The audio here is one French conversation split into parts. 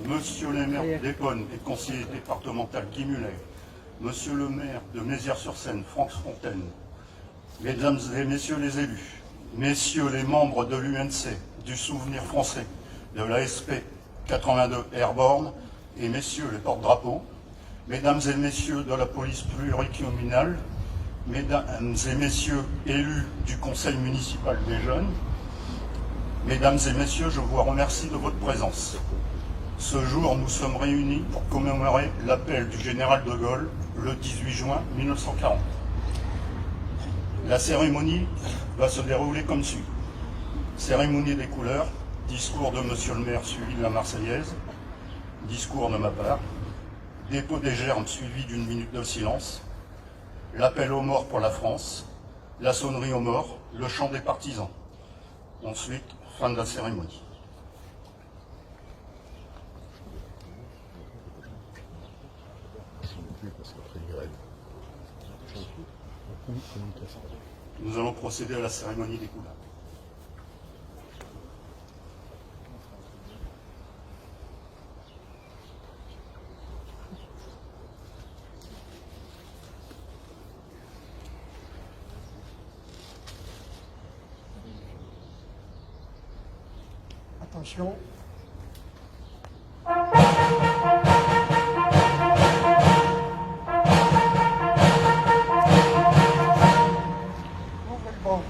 Monsieur le maire d'Épône et conseiller départemental Guy Muller, Monsieur le maire de Mézières-sur-Seine, Franck Fontaine, Mesdames et Messieurs les élus, Messieurs les membres de l'UNC, du Souvenir français, de l'ASP 82 Airborne et Messieurs les porte-drapeaux, Mesdames et Messieurs de la police pluricommunale, Mesdames et Messieurs élus du Conseil municipal des jeunes, Mesdames et Messieurs, je vous remercie de votre présence. Ce jour, nous sommes réunis pour commémorer l'appel du général de Gaulle le 18 juin 1940. La cérémonie va se dérouler comme suit. Cérémonie des couleurs, discours de Monsieur le maire suivi de la Marseillaise, discours de ma part, dépôt des germes suivi d'une minute de silence, l'appel aux morts pour la France, la sonnerie aux morts, le chant des partisans. Ensuite, fin de la cérémonie. Nous allons procéder à la cérémonie des couleurs. Attention. Ouvrez le banc.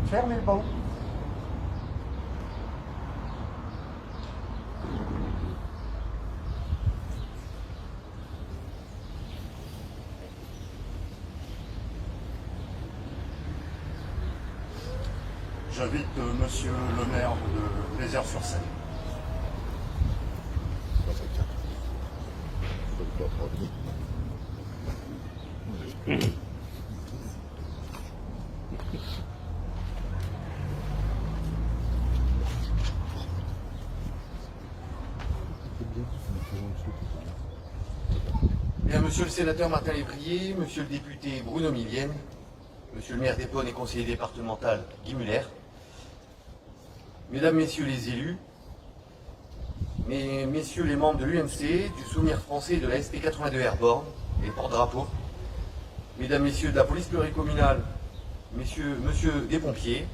Fermez le banc. J'invite Monsieur le maire de Mézières-sur-Seine. Bien, Monsieur le sénateur Martin Lévrier, Monsieur le député Bruno Millienne, Monsieur le maire d'Épône et conseiller départemental Guy Muller, Mesdames, Messieurs les élus, Messieurs les membres de l'UNC, du Souvenir français et de la SP 82 Airborne, les porte-drapeaux, Mesdames, Messieurs de la police pluricommunale, Monsieur des pompiers,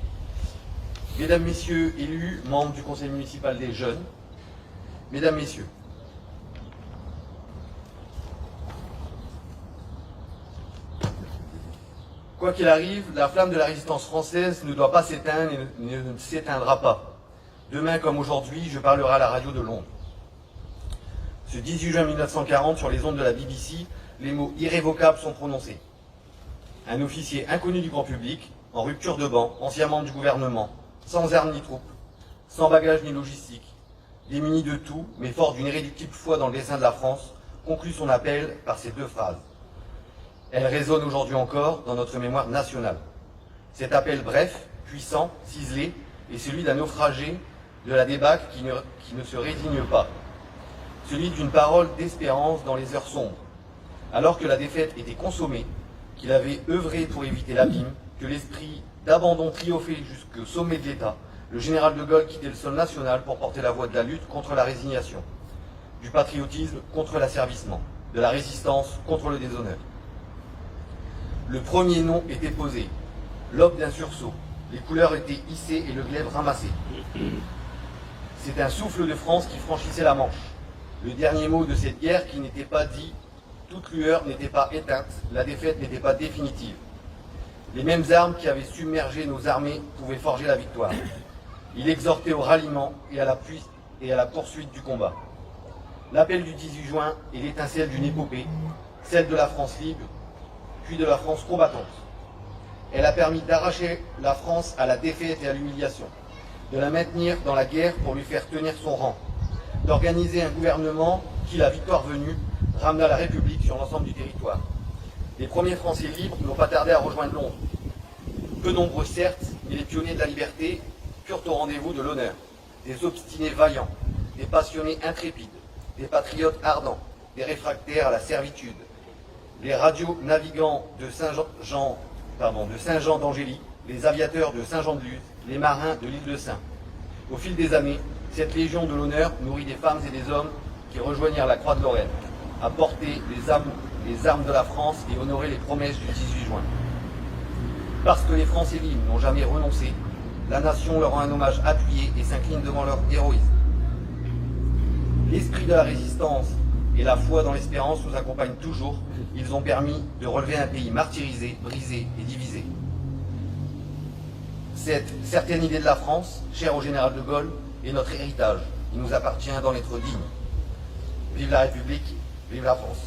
Mesdames, Messieurs élus, membres du Conseil municipal des jeunes, Mesdames, Messieurs, quoi qu'il arrive, la flamme de la résistance française ne doit pas s'éteindre et ne s'éteindra pas. Demain comme aujourd'hui, je parlerai à la radio de Londres. Ce 18 juin 1940, sur les ondes de la BBC, les mots irrévocables sont prononcés. Un officier inconnu du grand public, en rupture de ban, ancien membre du gouvernement, sans armes ni troupes, sans bagages ni logistique, démuni de tout, mais fort d'une irréductible foi dans le dessein de la France, conclut son appel par ces deux phrases. Elle résonne aujourd'hui encore dans notre mémoire nationale. Cet appel bref, puissant, ciselé, est celui d'un naufragé de la débâcle qui ne se résigne pas. Celui d'une parole d'espérance dans les heures sombres. Alors que la défaite était consommée, qu'il avait œuvré pour éviter l'abîme, que l'esprit d'abandon triomphait jusqu'au sommet de l'État, le général de Gaulle quittait le sol national pour porter la voix de la lutte contre la résignation, du patriotisme contre l'asservissement, de la résistance contre le déshonneur. Le premier nom était posé, l'aube d'un sursaut, les couleurs étaient hissées et le glaive ramassé. C'est un souffle de France qui franchissait la Manche. Le dernier mot de cette guerre qui n'était pas dit, toute lueur n'était pas éteinte, la défaite n'était pas définitive. Les mêmes armes qui avaient submergé nos armées pouvaient forger la victoire. Il exhortait au ralliement et à la poursuite du combat. L'appel du 18 juin est l'étincelle d'une épopée, celle de la France libre, puis de la France combattante. Elle a permis d'arracher la France à la défaite et à l'humiliation, de la maintenir dans la guerre pour lui faire tenir son rang, d'organiser un gouvernement qui, la victoire venue, ramena la République sur l'ensemble du territoire. Les premiers Français libres n'ont pas tardé à rejoindre Londres. Peu nombreux certes, mais les pionniers de la liberté furent au rendez-vous de l'honneur. Des obstinés vaillants, des passionnés intrépides, des patriotes ardents, des réfractaires à la servitude, les radios-navigants de Saint-Jean d'Angély, les aviateurs de Saint-Jean-de-Luz, les marins de l'île de Saint. Au fil des années, cette Légion de l'honneur nourrit des femmes et des hommes qui rejoignirent la Croix de Lorraine, à porter les armes de la France et honorer les promesses du 18 juin. Parce que les Français libres n'ont jamais renoncé, la nation leur rend un hommage appuyé et s'incline devant leur héroïsme. L'esprit de la résistance et la foi dans l'espérance nous accompagnent toujours. Ils ont permis de relever un pays martyrisé, brisé et divisé. Cette certaine idée de la France, chère au général de Gaulle, est notre héritage. Il nous appartient d'en être digne. Vive la République, vive la France.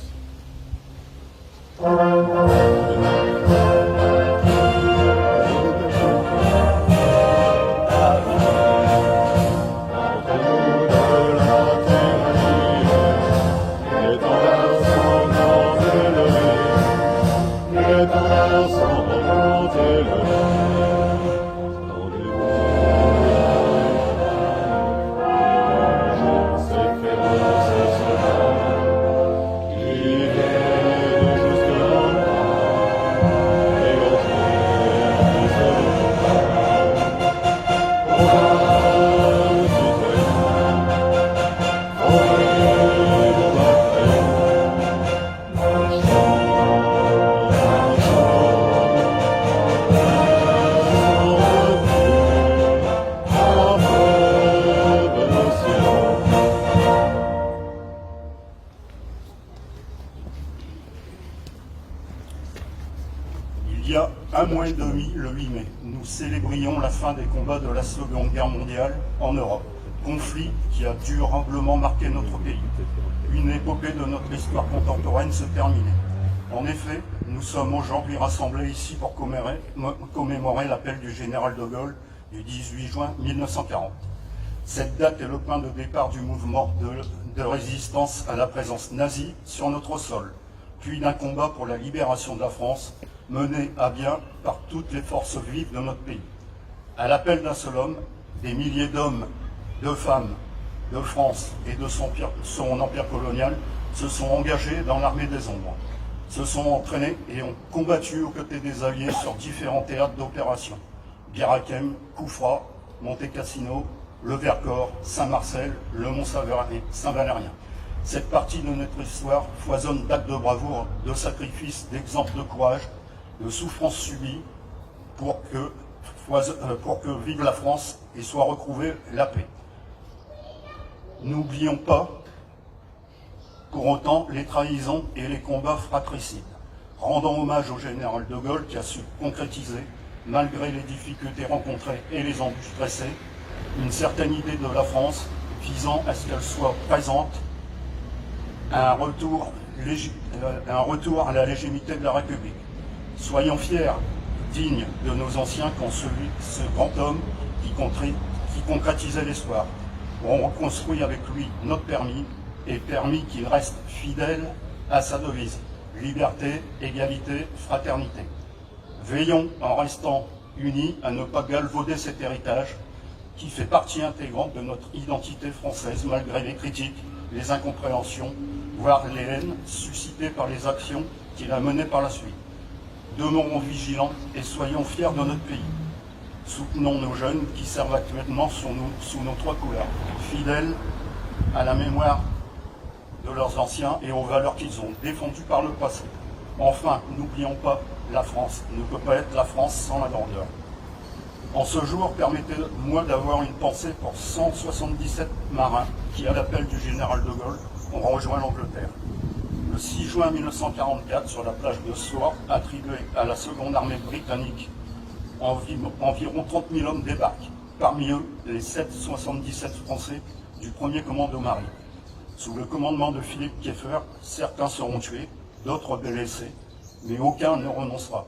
Il y a un mois et demi, le 8 mai, nous célébrions la fin des combats de la Seconde Guerre mondiale en Europe. Conflit qui a durablement marqué notre pays. Une épopée de notre histoire contemporaine se terminait. En effet, nous sommes aujourd'hui rassemblés ici pour commémorer l'appel du général de Gaulle du 18 juin 1940. Cette date est le point de départ du mouvement de résistance à la présence nazie sur notre sol, puis d'un combat pour la libération de la France, mené à bien par toutes les forces vives de notre pays. À l'appel d'un seul homme, des milliers d'hommes, de femmes, de France et de son empire colonial se sont engagés dans l'armée des ombres, se sont entraînés et ont combattu aux côtés des Alliés sur différents théâtres d'opération. Bir-Hakeim, Koufra, Monte Cassino, le Vercors, Saint-Marcel, le Mont-Saint-Valérien. Cette partie de notre histoire foisonne d'actes de bravoure, de sacrifices, d'exemples de courage, de souffrances subies pour que vive la France et soit retrouvée la paix. N'oublions pas pour autant les trahisons et les combats fratricides. Rendons hommage au général de Gaulle qui a su concrétiser, malgré les difficultés rencontrées et les embûches dressées, une certaine idée de la France visant à ce qu'elle soit présente à un retour à la légitimité de la République. Soyons fiers, dignes de nos anciens quand ce grand homme qui concrétisait l'histoire. On reconstruit avec lui notre permis et permis qu'il reste fidèle à sa devise. Liberté, égalité, fraternité. Veillons en restant unis à ne pas galvauder cet héritage qui fait partie intégrante de notre identité française malgré les critiques, les incompréhensions, voire les haines suscitées par les actions qu'il a menées par la suite. Demeurons vigilants et soyons fiers de notre pays. Soutenons nos jeunes qui servent actuellement sous nos trois couleurs, fidèles à la mémoire de leurs anciens et aux valeurs qu'ils ont défendues par le passé. Enfin, n'oublions pas, la France ne peut pas être la France sans la grandeur. En ce jour, permettez-moi d'avoir une pensée pour 177 marins qui, à l'appel du général de Gaulle, ont rejoint l'Angleterre. Le 6 juin 1944, sur la plage de Soar, attribuée à la seconde armée britannique, environ 30 000 hommes débarquent. Parmi eux, les 777 Français du 1er commando marin. Sous le commandement de Philippe Kieffer, certains seront tués, d'autres blessés, mais aucun ne renoncera.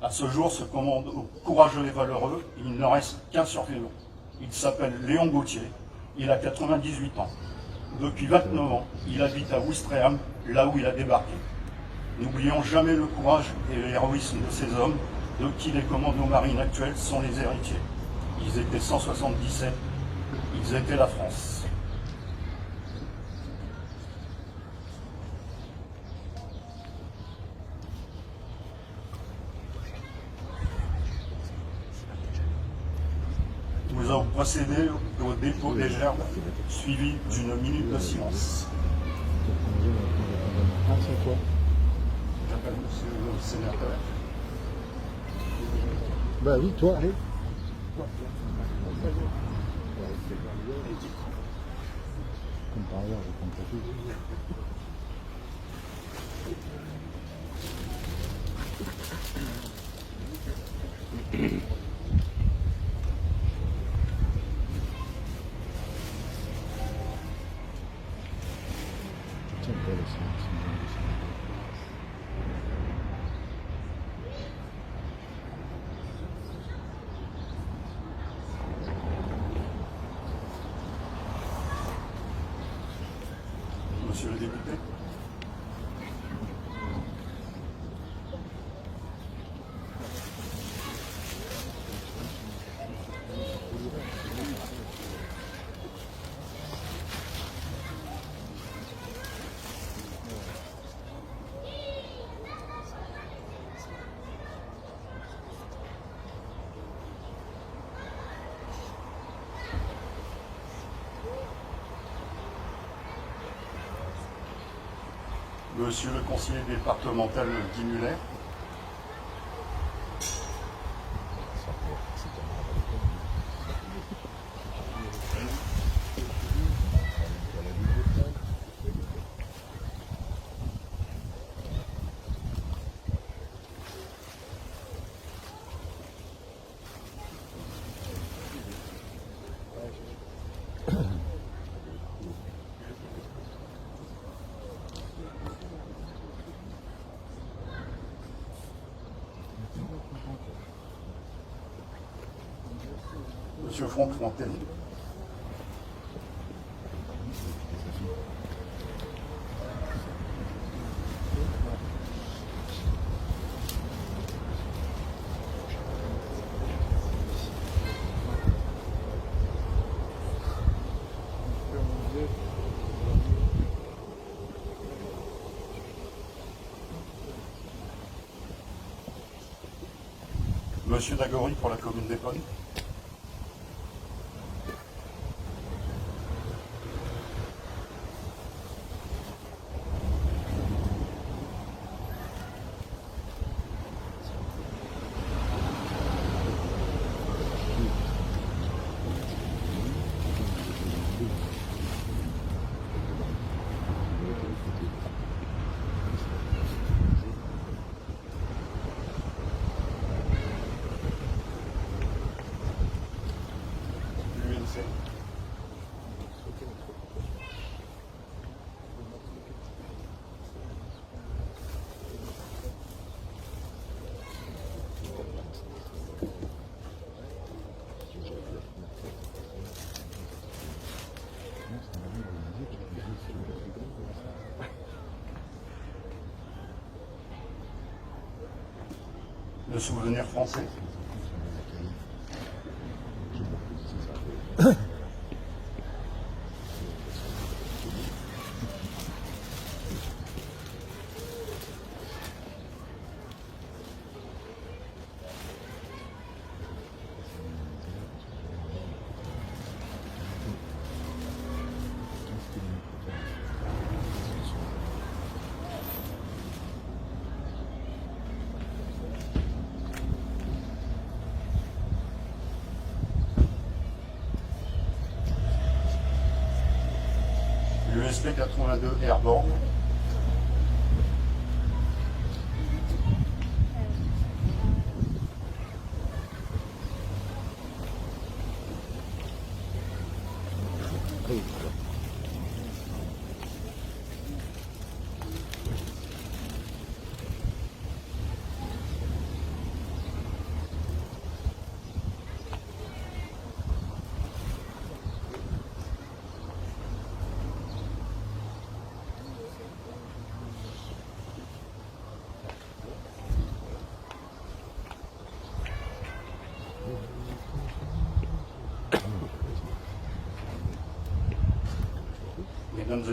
À ce jour, ce commando courageux et valeureux, il ne reste qu'un survivant. Il s'appelle Léon Gauthier, il a 98 ans. Depuis 29 ans, il habite à Ouistreham, là où il a débarqué. N'oublions jamais le courage et l'héroïsme de ces hommes, de qui les commandos marines actuels sont les héritiers. Ils étaient 177, ils étaient la France. Nous avons procédé au dépôt des gerbes, suivi d'une minute de silence. J'appelle monsieur le sénateur. Bah oui, toi, allez. Comme par hasard, je comprends tout. Tiens, voilà, Monsieur le député. Monsieur le conseiller départemental Guy Muller. Monsieur Franck Fontaine. Monsieur Dagory pour la commune d'Épône. Le souvenir français. USP 82 Airborne.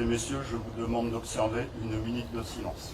et messieurs, je vous demande d'observer une minute de silence.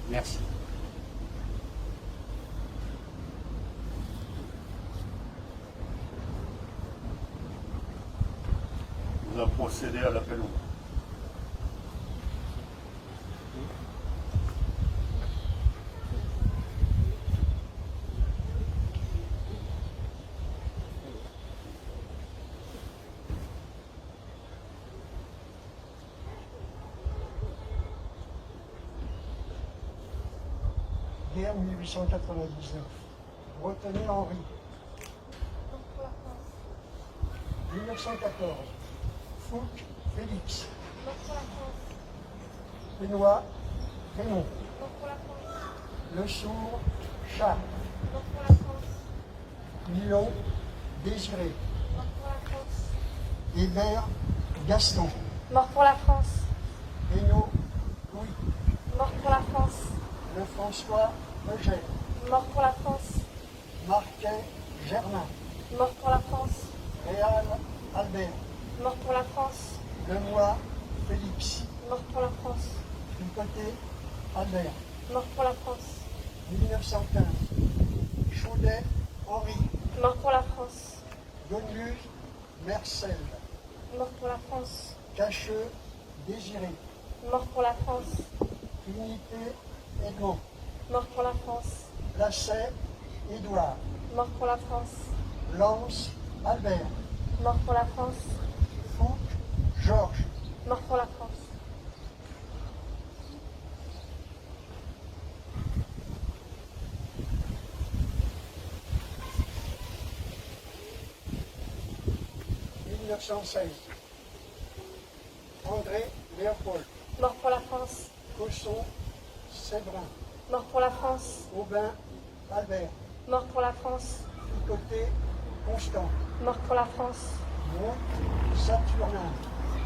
Merci. On va procéder à l'appel au vote. Guerre 1899. Retenez Henri. 1914. Fouque Félix. Benoît Raymond. Le Sourd Charles. Lyon Désiré. Hébert Gaston. Mort pour la France. Hénaud Louis. Mort pour la France. Lefrançois Eugène. Mort pour la France. Marquet Germain. Mort pour la France. Réal Albert. Mort pour la France. Lemoy Félix. Mort pour la France. Tricoté Albert. Mort pour la France. 1915. Chaudet Henri. Mort pour la France. Donu Mercel. Mort pour la France. Cacheux Désiré. Mort pour la France. Unité Edmond. Mort pour la France. Lasset Édouard. Mort pour la France. Lance Albert. Mort pour la France. Fouque Georges. Mort pour la France. « 1916. André Léopold. Mort pour la France. Cosson Séverin. Mort pour la France. Aubin Albert. Mort pour la France. Tricoté Constant. Mort pour la France. Monte Saturnin.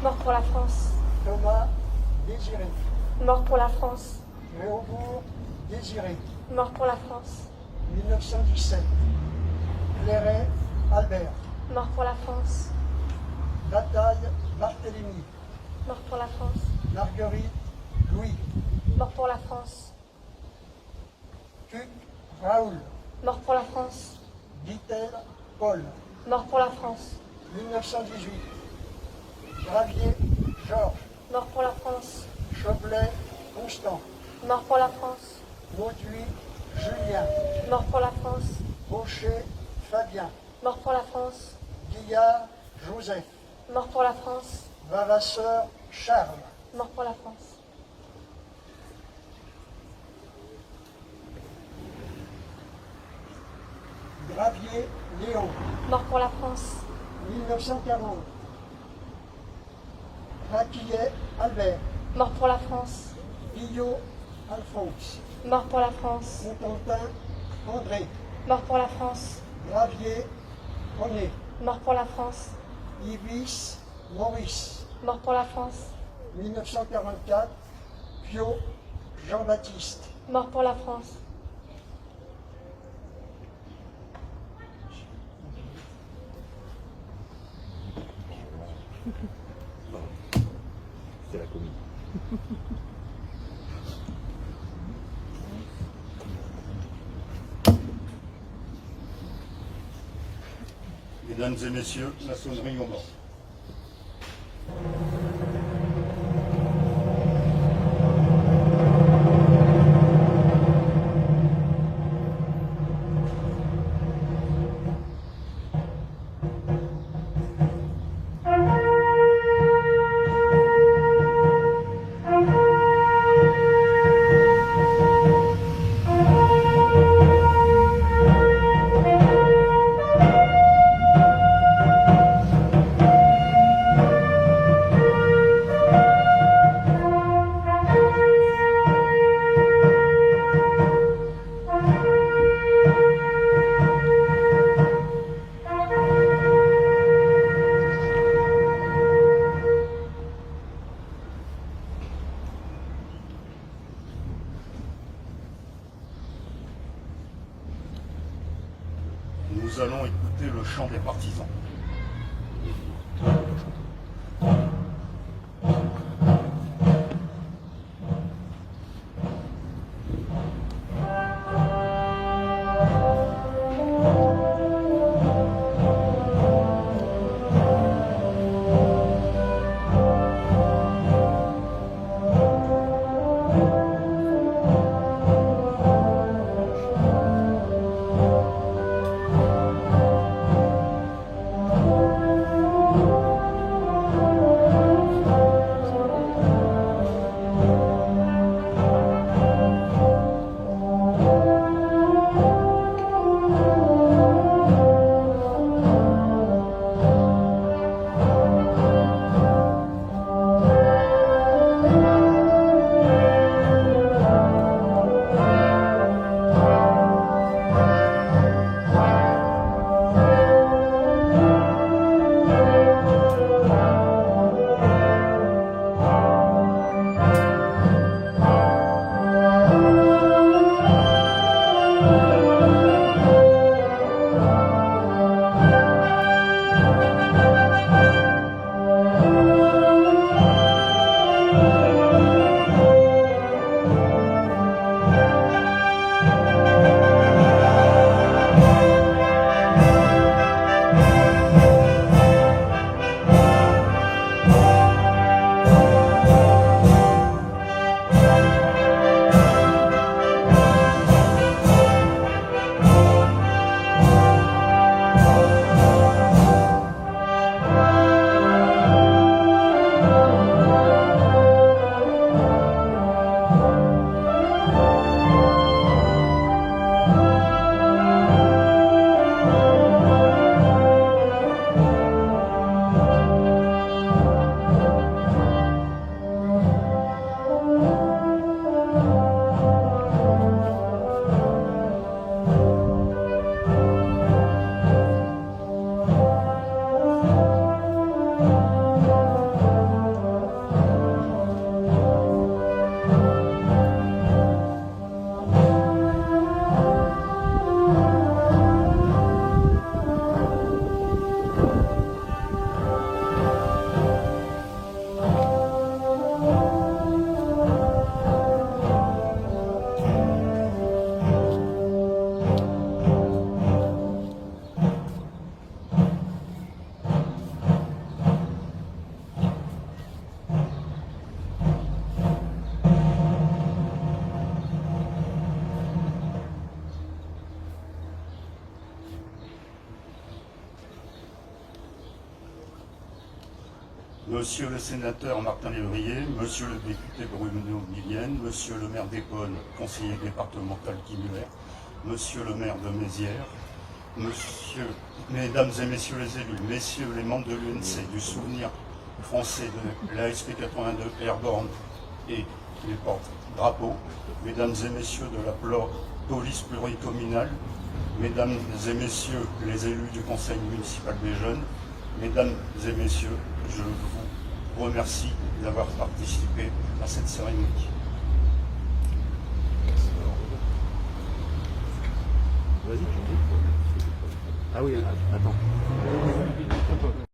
Mort pour la France. Thomas Désiré. Mort pour la France. Réaubourg Désiré. Mort pour la France. 1917. Clairet Albert. Mort pour la France. Bataille Barthélemy. Mort pour la France. Marguerite Louis. Mort pour la France. Cuc Raoul. Mort pour la France. Guitel Paul. Mort pour la France. 1918. Gravier Georges. Mort pour la France. Choblet Constant. Mort pour la France. Mauduit Julien. Mort pour la France. Baucher Fabien. Mort pour la France. Guillard Joseph. Mort pour la France. Vavasseur Charles. Mort pour la France. Gravier Léon. Mort pour la France. 1940. Raquillet Albert. Mort pour la France. Guillot Alphonse. Mort pour la France. Constantin André. Mort pour la France. Gravier René. Mort pour la France. Ibis Maurice. Mort pour la France. 1944. Pio Jean-Baptiste. Mort pour la France. C'est la commune. Mesdames et messieurs, la sonnerie au mort. nous allons écouter le chant des partisans. Monsieur le sénateur Martin Lévrier, Monsieur le député Bruno Millienne, Monsieur le maire d'Épône, conseiller départemental Guy Muller, Monsieur le maire de Mézières, Mesdames et Messieurs les élus, Messieurs les membres de l'UNC, du Souvenir français de l'ASP 82 Airborne et les porte-drapeaux, Mesdames et Messieurs de la police pluricommunale, Mesdames et Messieurs les élus du Conseil municipal des jeunes, Mesdames et Messieurs, je vous remercie d'avoir participé à cette cérémonie. Vas-y. Ah oui, attends.